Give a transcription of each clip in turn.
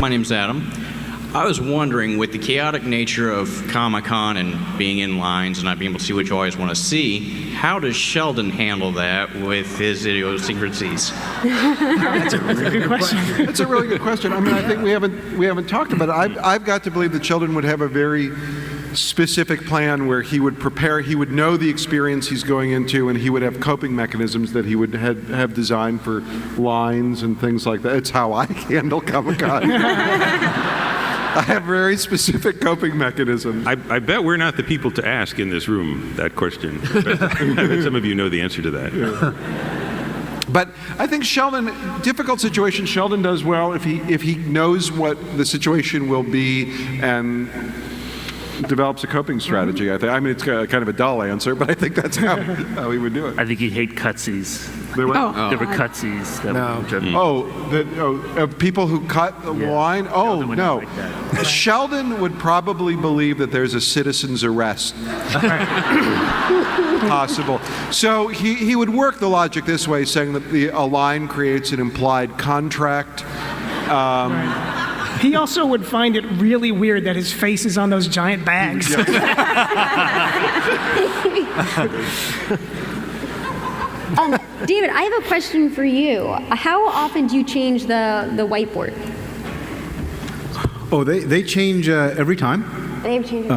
My name's Adam. I was wondering, with the chaotic nature of Comic-Con and being in lines and not being able to see what you always want to see, how does Sheldon handle that with his idiosyncrasies? That's a really good question. That's a really good question. I mean, I think we haven't talked about it. I've got to believe that Sheldon would have a very specific plan where he would prepare, he would know the experience he's going into, and he would have coping mechanisms that he would have designed for lines and things like that. It's how I handle Comic-Con. I have very specific coping mechanisms. I bet we're not the people to ask in this room that question. I bet some of you know the answer to that. Yeah. But I think Sheldon, difficult situation, Sheldon does well if he knows what the situation will be and develops a coping strategy. I mean, it's kind of a dull answer, but I think that's how he would do it. I think he'd hate cutsies. There were cutsies. Of people who cut the line? Oh, no. Like Sheldon would probably believe that there's a citizen's arrest possible. So he would work the logic this way, saying that a line creates an implied contract. He also would find it really weird that his face is on those giant bags. David, I have a question for you. How often do you change the whiteboard? Oh, they change every time. They change.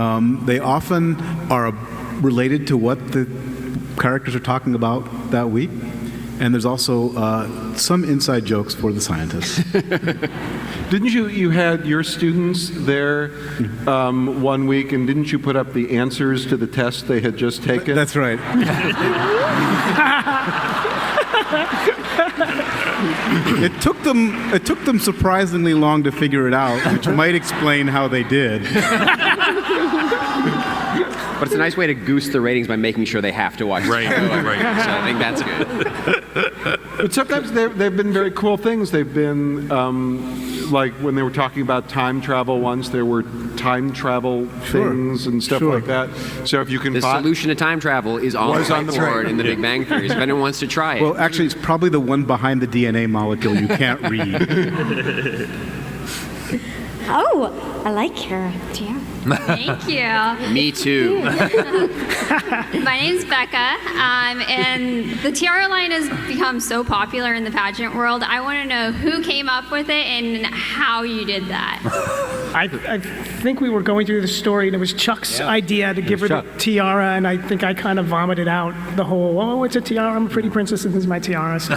They often are related to what the characters are talking about that week. And there's also some inside jokes for the scientists. Didn't you had your students there 1 week, and didn't you put up the answers to the test they had just taken? That's right. It took them surprisingly long to figure it out, which might explain how they did. But it's a nice way to goose the ratings by making sure they have to watch the show. Right. So I think that's good. But sometimes they've been very cool things. They've been, like when they were talking about time travel once, there were time travel things and stuff like that. So if you can The solution to time travel is on the whiteboard in the Big Bang Theory, if anyone wants to try it. Well, actually, it's probably the one behind the DNA molecule you can't read. Oh, I like her. Yeah. Thank you. Me too. My name's Becca, and the tiara line has become so popular in the pageant world. I want to know who came up with it and how you did that. I think we were going through the story, and it was Chuck's idea to give her the tiara, and I think I kind of vomited out the whole, oh, it's a tiara, I'm a pretty princess, and this is my tiara. So.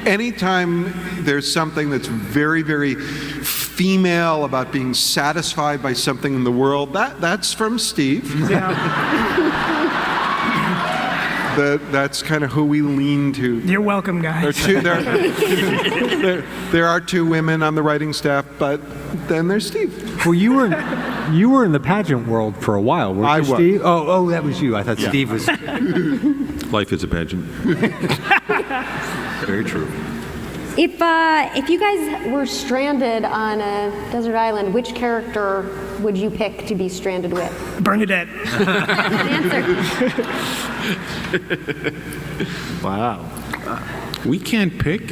Anytime there's something that's very, very female about being satisfied by something in the world, that's from Steve. Yeah. That's kind of who we lean to. You're welcome, guys. There are two women on the writing staff, but then there's Steve. Well, you were in the pageant world for a while, weren't you, Steve? Oh, that was you. I thought Steve was. Life is a pageant. Very true. If you guys were stranded on a desert island, which character would you pick to be stranded with? Bernadette. Answer. Wow. We can't pick.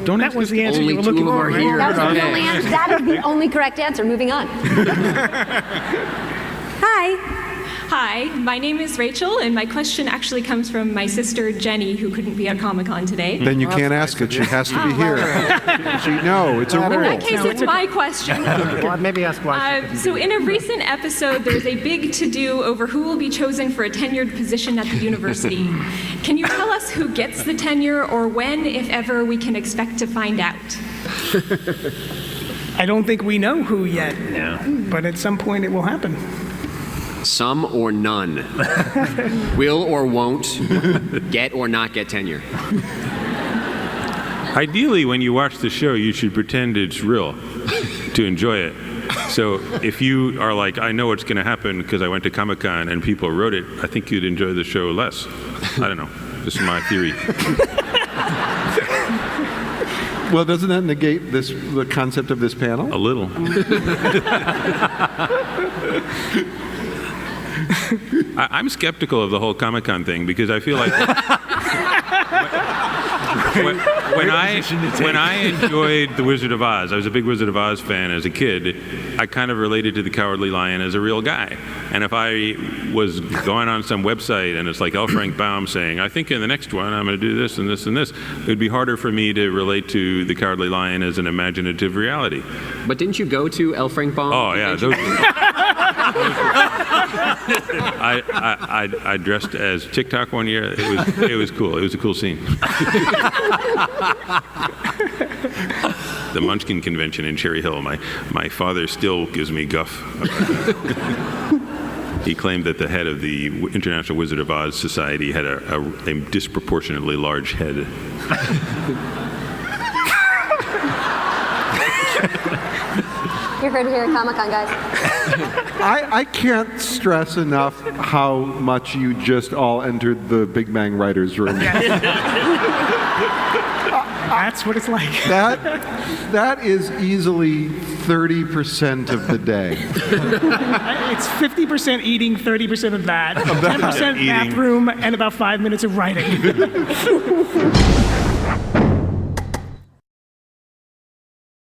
Don't That was the answer Only you were two looking of them for. are here. That was the only answer. That is the only correct answer. Moving on. Hi. Hi, my name is Rachel, and my question actually comes from my sister Jenny, who couldn't be at Comic-Con today. Then you can't ask it. She has to be here. No, it's a rule. In that case, it's my question. Well, maybe ask why. So in a recent episode, there's a big to-do over who will be chosen for a tenured position at the university. Can you tell us who gets the tenure, or when, if ever, we can expect to find out? I don't think we know who yet, but at some point it will happen. Some or none. Will or won't get or not get tenure. Ideally, when you watch the show, you should pretend it's real to enjoy it. So if you are like, I know what's going to happen because I went to Comic-Con and people wrote it, I think you'd enjoy the show less. I don't know. This is my theory. Well, doesn't that negate the concept of this panel? A little. I'm skeptical of the whole Comic-Con thing because I feel like when I enjoyed The Wizard of Oz, I was a big Wizard of Oz fan as a kid. I kind of related to the Cowardly Lion as a real guy. And if I was going on some website and it's like L. Frank Baum saying, I think in the next one I'm going to do this and this and this, it would be harder for me to relate to the Cowardly Lion as an imaginative reality. But didn't you go to L. Frank Baum? Oh, yeah. I dressed as TikTok one year. It was cool. It was a cool scene. The Munchkin convention in Cherry Hill. My father still gives me guff. He claimed that the head of the International Wizard of Oz Society had a disproportionately large head. You're heard here at Comic-Con, guys. I can't stress enough how much you just all entered the Big Bang writers' room. That's what it's like. That is easily 30% of the day. It's 50% eating, 30% of that, 10% bathroom, and about 5 minutes of writing.